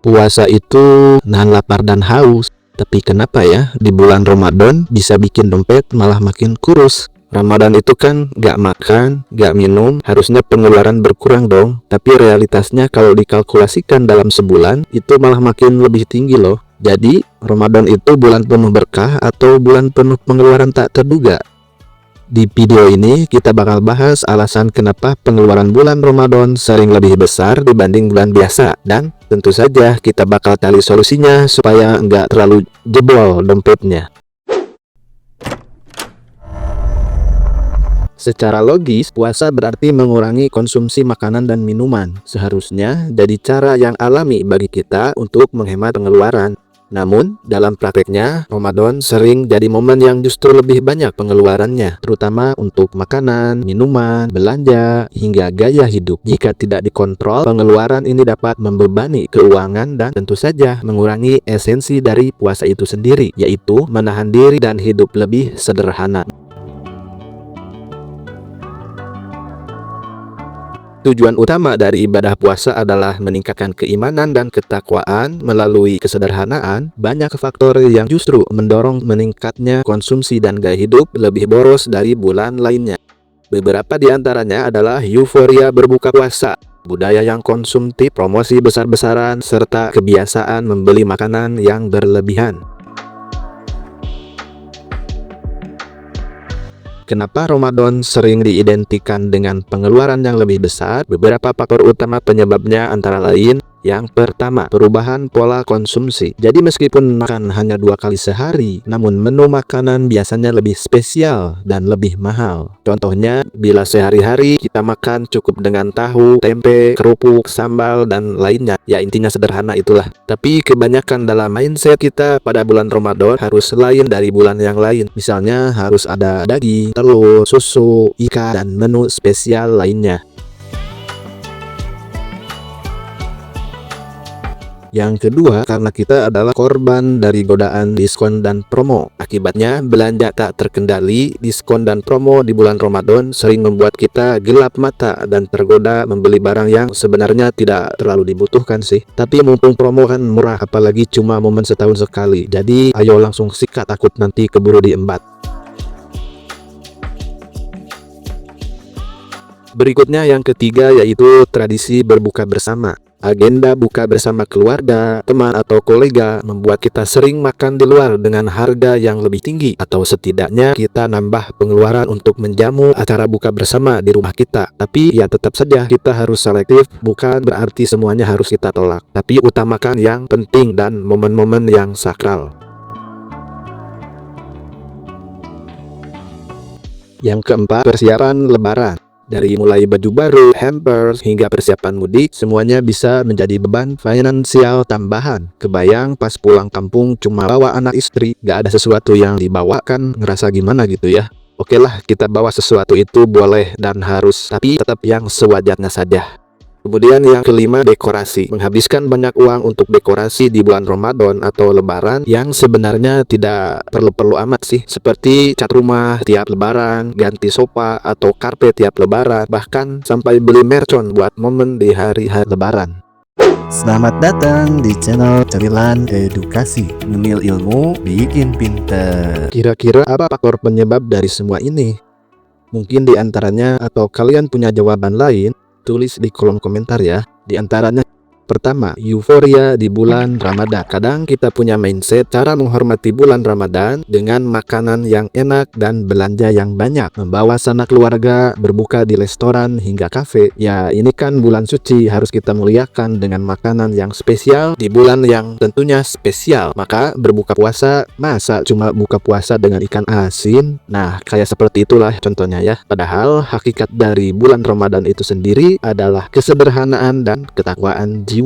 Puasa itu nahan lapar dan haus, tapi kenapa ya di bulan Ramadan bisa bikin dompet malah makin kurus? Ramadan itu kan gak makan, gak minum, harusnya pengeluaran berkurang dong. Tapi realitasnya kalau dikalkulasikan dalam sebulan, itu malah makin lebih tinggi loh. Jadi, Ramadan itu bulan penuh berkah atau bulan penuh pengeluaran tak terduga? Di video ini kita bakal bahas alasan kenapa pengeluaran bulan Ramadan sering lebih besar dibanding bulan biasa, dan tentu saja kita bakal cari solusinya supaya nggak terlalu jebol dompetnya. Secara logis, puasa berarti mengurangi konsumsi makanan dan minuman. Seharusnya jadi cara yang alami bagi kita untuk menghemat pengeluaran. Namun, dalam prakteknya, Ramadan sering jadi momen yang justru lebih banyak pengeluarannya, terutama untuk makanan, minuman, belanja, hingga gaya hidup. Jika tidak dikontrol, pengeluaran ini dapat membebani keuangan dan tentu saja mengurangi esensi dari puasa itu sendiri, yaitu menahan diri dan hidup lebih sederhana. Tujuan utama dari ibadah puasa adalah meningkatkan keimanan dan ketakwaan. Melalui kesederhanaan, banyak faktor yang justru mendorong meningkatnya konsumsi dan gaya hidup lebih boros dari bulan lainnya. Beberapa di antaranya adalah euforia berbuka puasa, budaya yang konsumtif, promosi besar-besaran, serta kebiasaan membeli makanan yang berlebihan. Kenapa Ramadan sering diidentikan dengan pengeluaran yang lebih besar? Beberapa faktor utama penyebabnya antara lain: yang pertama, perubahan pola konsumsi. Jadi meskipun makan hanya 2 kali sehari, namun menu makanan biasanya lebih spesial dan lebih mahal. Contohnya, bila sehari-hari kita makan cukup dengan tahu, tempe, kerupuk, sambal, dan lainnya. Ya intinya sederhana itulah. Tapi kebanyakan dalam mindset kita pada bulan Ramadan harus lain dari bulan yang lain. Misalnya harus ada daging, telur, susu, ikan, dan menu spesial lainnya. Yang kedua, karena kita adalah korban dari godaan diskon dan promo. Akibatnya, belanja tak terkendali. Diskon dan promo di bulan Ramadan sering membuat kita gelap mata dan tergoda membeli barang yang sebenarnya tidak terlalu dibutuhkan sih. Tapi mumpung promo kan murah, apalagi cuma momen setahun sekali. Jadi, ayo langsung sikat, takut nanti keburu diembat. Berikutnya yang ketiga yaitu tradisi berbuka bersama. Agenda buka bersama keluarga, teman, atau kolega membuat kita sering makan di luar dengan harga yang lebih tinggi, atau setidaknya kita nambah pengeluaran untuk menjamu acara buka bersama di rumah kita. Tapi ya tetap saja kita harus selektif, bukan berarti semuanya harus kita tolak, tapi utamakan yang penting dan momen-momen yang sakral. Yang keempat, persiapan Lebaran. Dari mulai baju baru, hampers, hingga persiapan mudik, semuanya bisa menjadi beban finansial tambahan. Kebayang pas pulang kampung cuma bawa anak istri, gak ada sesuatu yang dibawa, kan ngerasa gimana gitu ya. Oke lah, kita bawa sesuatu itu boleh dan harus, tapi tetap yang sewajarnya saja. Kemudian yang kelima, dekorasi. Menghabiskan banyak uang untuk dekorasi di bulan Ramadan atau Lebaran yang sebenarnya tidak perlu-perlu amat sih. Seperti cat rumah tiap Lebaran, ganti sofa atau karpet tiap Lebaran, bahkan sampai beli mercon buat momen di hari-hari Lebaran. Selamat datang di channel Cemilan Edukasi. Ngemil ilmu bikin pinter. Kira-kira apa faktor penyebab dari semua ini? Mungkin di antaranya atau kalian punya jawaban lain? Tulis di kolom komentar ya. Di antaranya, pertama, euforia di bulan Ramadan. Kadang kita punya mindset cara menghormati bulan Ramadan dengan makanan yang enak dan belanja yang banyak. Membawa sanak keluarga, berbuka di restoran hingga kafe. Ya ini kan bulan suci, harus kita muliakan dengan makanan yang spesial di bulan yang tentunya spesial. Maka berbuka puasa, masa cuma buka puasa dengan ikan asin? Nah kayak seperti itulah contohnya ya. Padahal hakikat dari bulan Ramadan itu sendiri adalah kesederhanaan dan ketakwaan jiwa.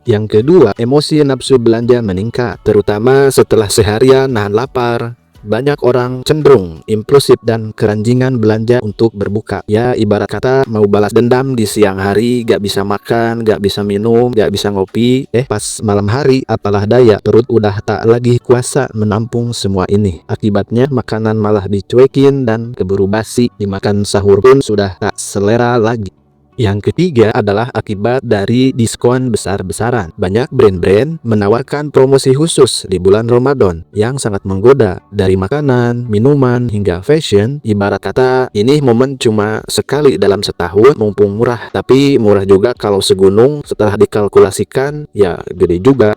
Yang kedua, emosi nafsu belanja meningkat, terutama setelah seharian nahan lapar. Banyak orang cenderung impulsif dan keranjingan belanja untuk berbuka. Ya ibarat kata mau balas dendam di siang hari, gak bisa makan, gak bisa minum, gak bisa ngopi. Pas malam hari apalah daya, perut udah tak lagi kuasa menampung semua ini. Akibatnya makanan malah dicuekin dan keburu basi. Dimakan sahur pun sudah tak selera lagi. Yang ketiga adalah akibat dari diskon besar-besaran. Banyak brand-brand menawarkan promosi khusus di bulan Ramadan yang sangat menggoda. Dari makanan, minuman, hingga fashion. Ibarat kata, ini momen cuma sekali dalam setahun, mumpung murah. Tapi murah juga kalau segunung, setelah dikalkulasikan, ya gede juga.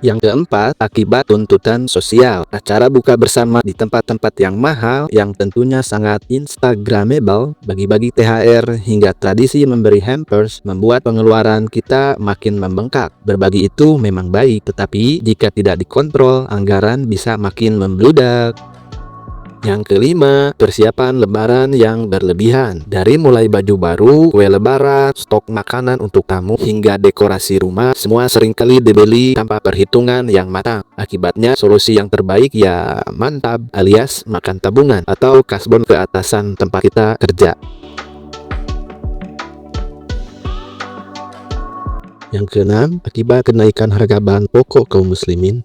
Yang keempat, akibat tuntutan sosial. Acara buka bersama di tempat-tempat yang mahal, yang tentunya sangat instagramable, bagi-bagi THR, hingga tradisi memberi hampers, membuat pengeluaran kita makin membengkak. Berbagi itu memang baik, tetapi jika tidak dikontrol, anggaran bisa makin membludak. Yang kelima, persiapan lebaran yang berlebihan. Dari mulai baju baru, kue lebaran, stok makanan untuk tamu, hingga dekorasi rumah, semua seringkali dibeli tanpa perhitungan yang matang. Akibatnya, solusi yang terbaik ya mantap, alias makan tabungan atau kasbon ke atasan tempat kita kerja. Yang keenam, akibat kenaikan harga bahan pokok kaum muslimin.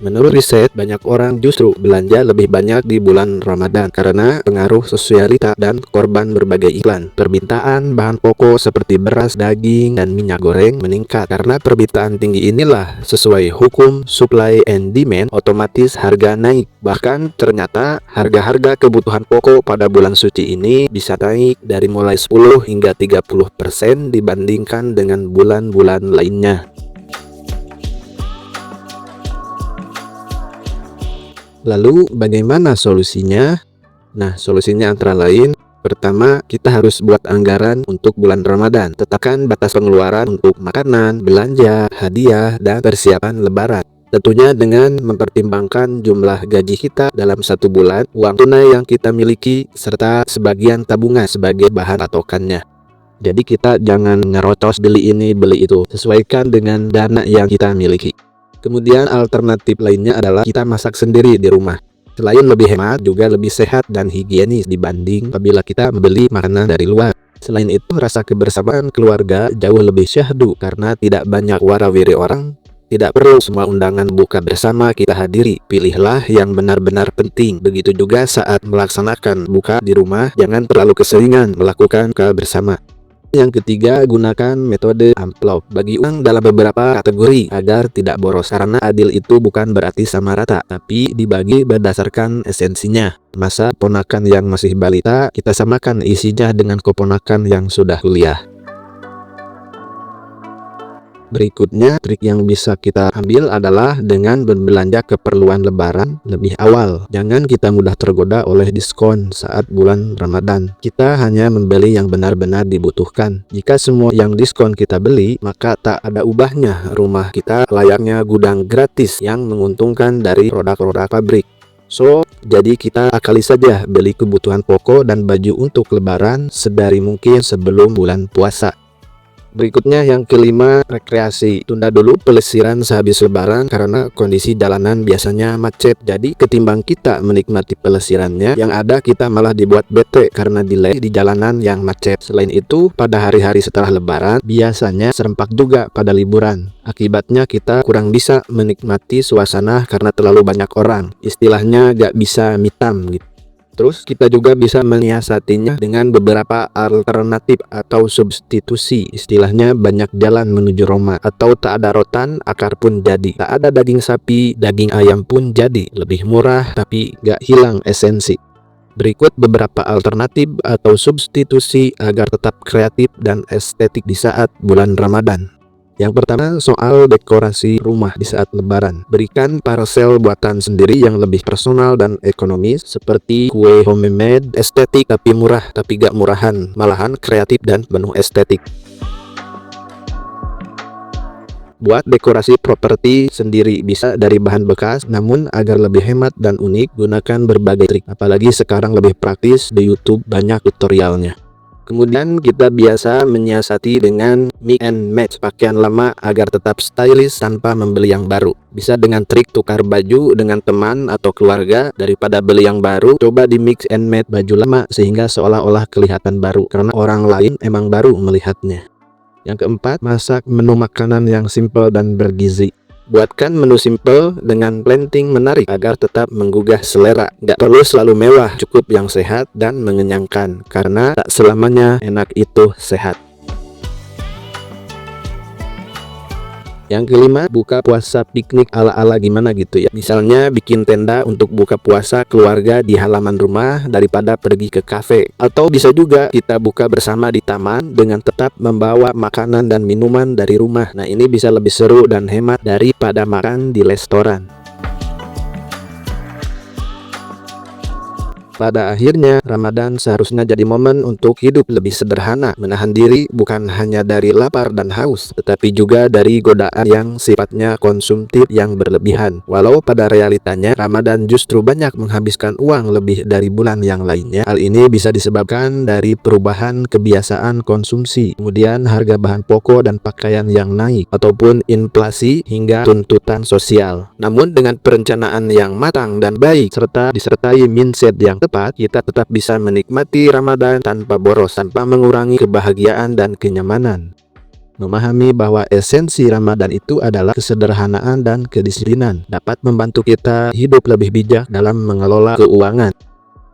Menurut riset, banyak orang justru belanja lebih banyak di bulan Ramadan karena pengaruh sosialita dan korban berbagai iklan. Permintaan bahan pokok seperti beras, daging, dan minyak goreng meningkat. Karena permintaan tinggi inilah, sesuai hukum supply and demand, otomatis harga naik. Bahkan ternyata harga-harga kebutuhan pokok pada bulan suci ini bisa naik dari mulai 10 hingga 30% dibandingkan dengan bulan-bulan lainnya. Lalu bagaimana solusinya? Nah, solusinya antara lain, pertama, kita harus buat anggaran untuk bulan Ramadan. Tetapkan batas pengeluaran untuk makanan, belanja, hadiah, dan persiapan lebaran. Tentunya dengan mempertimbangkan jumlah gaji kita dalam satu bulan, uang tunai yang kita miliki, serta sebagian tabungan sebagai bahan patokannya. Jadi kita jangan ngerocos beli ini, beli itu. Sesuaikan dengan dana yang kita miliki. Kemudian alternatif lainnya adalah kita masak sendiri di rumah. Selain lebih hemat, juga lebih sehat dan higienis dibanding apabila kita membeli makanan dari luar. Selain itu, rasa kebersamaan keluarga jauh lebih syahdu karena tidak banyak warawiri orang. Tidak perlu semua undangan buka bersama kita hadiri. Pilihlah yang benar-benar penting. Begitu juga saat melaksanakan buka di rumah, jangan terlalu keseringan melakukan buka bersama. Yang ketiga, gunakan metode amplop. Bagi uang dalam beberapa kategori agar tidak boros. Karena adil itu bukan berarti sama rata, tapi dibagi berdasarkan esensinya. Masa ponakan yang masih balita, kita samakan isinya dengan keponakan yang sudah kuliah. Berikutnya, trik yang bisa kita ambil adalah dengan berbelanja keperluan lebaran lebih awal. Jangan kita mudah tergoda oleh diskon saat bulan Ramadan. Kita hanya membeli yang benar-benar dibutuhkan. Jika semua yang diskon kita beli, maka tak ada ubahnya. Rumah kita layaknya gudang gratis yang menguntungkan dari produk-produk pabrik. Jadi kita akali saja beli kebutuhan pokok dan baju untuk lebaran sedari mungkin sebelum bulan puasa. Berikutnya yang kelima, rekreasi. Tunda dulu pelesiran sehabis lebaran karena kondisi jalanan biasanya macet. Jadi ketimbang kita menikmati pelesirannya, yang ada kita malah dibuat bete karena delay di jalanan yang macet. Selain itu, pada hari-hari setelah lebaran biasanya serempak juga pada liburan. Akibatnya kita kurang bisa menikmati suasana karena terlalu banyak orang. Istilahnya gak bisa me time gitu. Terus kita juga bisa menyiasatinya dengan beberapa alternatif atau substitusi. Istilahnya banyak jalan menuju Roma. Atau tak ada rotan, akar pun jadi. Tak ada daging sapi, daging ayam pun jadi. Lebih murah tapi gak hilang esensi. Berikut beberapa alternatif atau substitusi agar tetap kreatif dan estetik di saat bulan Ramadan. Yang pertama, soal dekorasi rumah di saat lebaran. Berikan parcel buatan sendiri yang lebih personal dan ekonomis, seperti kue homemade, estetik tapi murah, tapi gak murahan, malahan kreatif dan penuh estetik. Buat dekorasi properti sendiri, bisa dari bahan bekas, namun agar lebih hemat dan unik, gunakan berbagai trik. Apalagi sekarang lebih praktis, di YouTube banyak tutorialnya. Kemudian kita biasa menyiasati dengan mix and match pakaian lama agar tetap stylish tanpa membeli yang baru. Bisa dengan trik tukar baju dengan teman atau keluarga. Daripada beli yang baru, coba di mix and match baju lama sehingga seolah-olah kelihatan baru karena orang lain emang baru melihatnya. Yang keempat, masak menu makanan yang simple dan bergizi. Buatkan menu simple dengan planting menarik agar tetap menggugah selera. Nggak perlu selalu mewah, cukup yang sehat dan mengenyangkan, karena tak selamanya enak itu sehat. Yang kelima, buka puasa piknik ala-ala gimana gitu ya. Misalnya bikin tenda untuk buka puasa keluarga di halaman rumah daripada pergi ke kafe. Atau bisa juga kita buka bersama di taman dengan tetap membawa makanan dan minuman dari rumah. Nah, ini bisa lebih seru dan hemat daripada makan di restoran. Pada akhirnya, Ramadan seharusnya jadi momen untuk hidup lebih sederhana, menahan diri bukan hanya dari lapar dan haus, tetapi juga dari godaan yang sifatnya konsumtif yang berlebihan. Walau pada realitanya, Ramadan justru banyak menghabiskan uang lebih dari bulan yang lainnya. Hal ini bisa disebabkan dari perubahan kebiasaan konsumsi, kemudian harga bahan pokok dan pakaian yang naik, ataupun inflasi hingga tuntutan sosial. Namun dengan perencanaan yang matang dan baik, serta disertai mindset yang kita tetap bisa menikmati Ramadan tanpa boros, tanpa mengurangi kebahagiaan dan kenyamanan. Memahami bahwa esensi Ramadan itu adalah kesederhanaan dan kedisiplinan dapat membantu kita hidup lebih bijak dalam mengelola keuangan.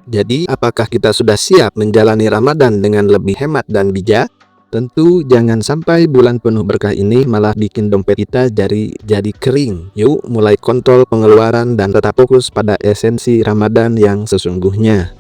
Jadi, apakah kita sudah siap menjalani Ramadan dengan lebih hemat dan bijak? Tentu jangan sampai bulan penuh berkah ini malah bikin dompet kita jadi kering. Yuk mulai kontrol pengeluaran dan tetap fokus pada esensi Ramadan yang sesungguhnya.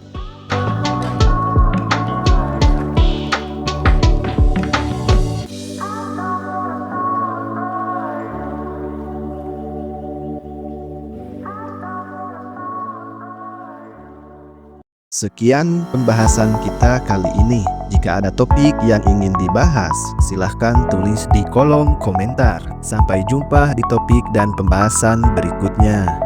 Sekian pembahasan kita kali ini. Jika ada topik yang ingin dibahas, silahkan tulis di kolom komentar. Sampai jumpa di topik dan pembahasan berikutnya.